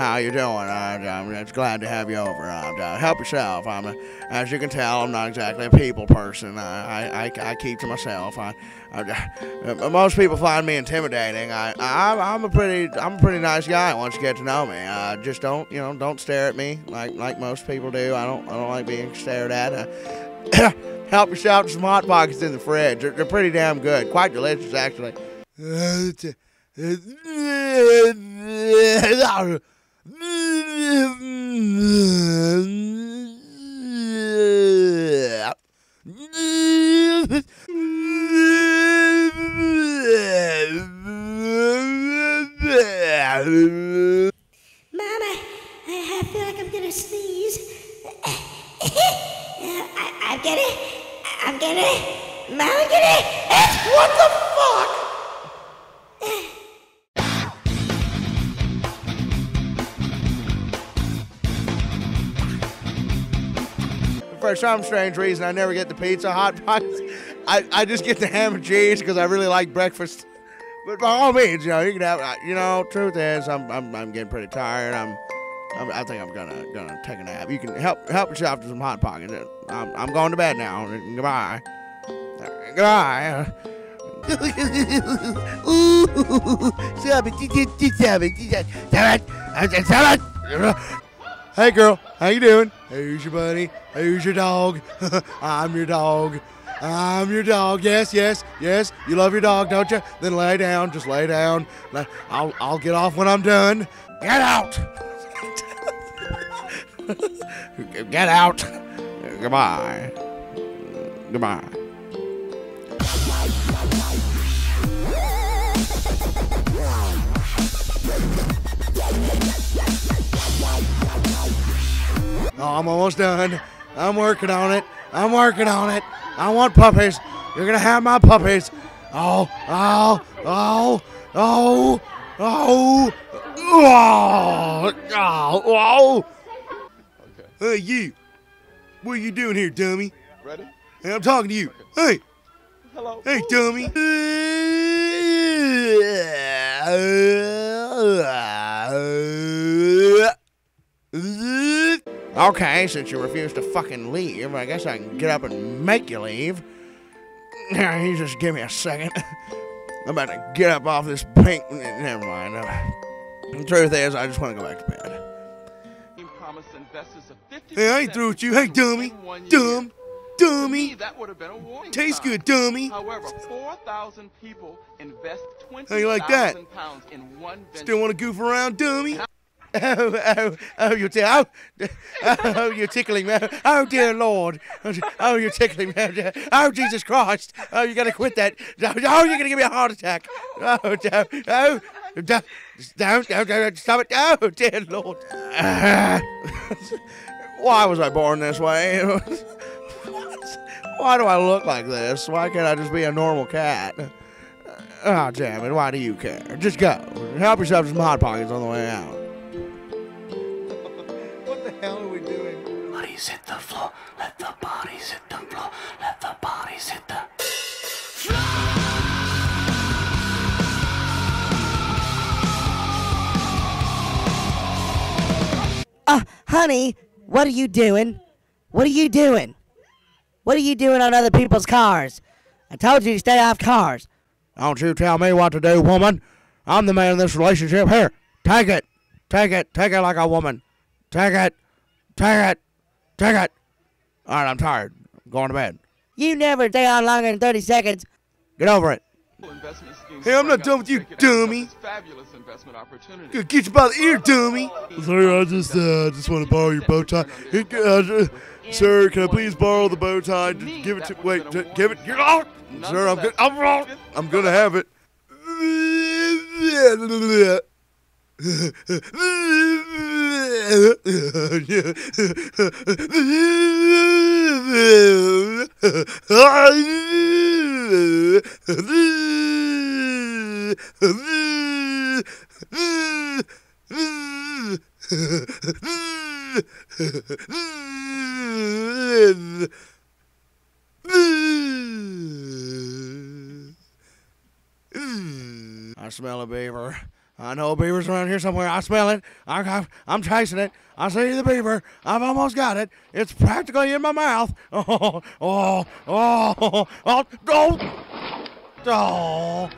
How you doing? I'm just glad to have you over. Help yourself. As you can tell, I'm not exactly a people person. I keep to myself. Most people find me intimidating. I'm a pretty nice guy once you get to know me. Just don't stare at me like most people do. I don't like being stared at. Help yourself to some Hot Pockets in the fridge. They're pretty damn good. Quite delicious, actually. Mama, I feel like I'm gonna sneeze. I'm gonna, Mama, get it. What the fuck? For some strange reason, I never get the pizza Hot Pockets. I just get the ham and cheese because I really like breakfast. But by all means, you can have. Truth is, I'm getting pretty tired. I think I'm gonna take a nap. You can help yourself to some Hot Pockets. I'm going to bed now. Goodbye. Goodbye. Hey girl, how you doing? Who's your buddy? Who's your dog? I'm your dog. I'm your dog. Yes. You love your dog, don't you? Then lay down. Just lay down. I'll get off when I'm done. Get out. Get out. Goodbye. Goodbye. Oh, I'm almost done. I'm working on it. I want puppies. You're gonna have my puppies. Oh. Okay. Hey, you. What are you doing here, dummy? Ready? Hey, I'm talking to you. Okay. Hey. Hello. Hey, dummy. Okay, since you refuse to fucking leave, I guess I can get up and make you leave. You just give me a second. I'm about to get up off this pink. Never mind. The truth is, I just want to go back to bed. Hey, I ain't through with you. Hey, dummy. Dummy. That would have been a warning Tastes sign. good, dummy. However, 4,000 people invest How you like that? £20,000 in one venture. Still want to goof around, dummy? You're tickling me. Oh, dear Lord. Oh, you're tickling me. Oh, Jesus Christ. Oh, you got to quit that. Oh, you're going to give me a heart attack. Oh, don't stop it. Oh, dear Lord. Why was I born this way? Why do I look like this? Why can't I just be a normal cat? Oh, damn it. Why do you care? Just go. Help yourself to some Hot Pockets on the way out. What the hell are we doing? Bodies hit the floor. Let the bodies hit the floor. Let the bodies hit the floor. Honey, what are you doing? What are you doing? What are you doing on other people's cars? I told you to stay off cars. Don't you tell me what to do, woman. I'm the man in this relationship. Here, take it. Take it. Take it like a woman. Take it. Take it. Take it. All right, I'm tired. I'm going to bed. You never stay on longer than 30 seconds. Get over it. Hey, I'm not done with you, dummy. Fabulous investment opportunity. Gonna get you by the ear, dummy. Sorry, I just want to borrow your bow tie. Sir, can I please borrow the bow tie? Give it to. Wait, give it. You're out. Sir, I'm good. I'm wrong. I'm gonna have it. I smell a beaver. I know a beaver's around here somewhere. I smell it. I'm chasing it. I see the beaver. I've almost got it. It's practically in my mouth. Oh, oh, oh, oh, oh, oh.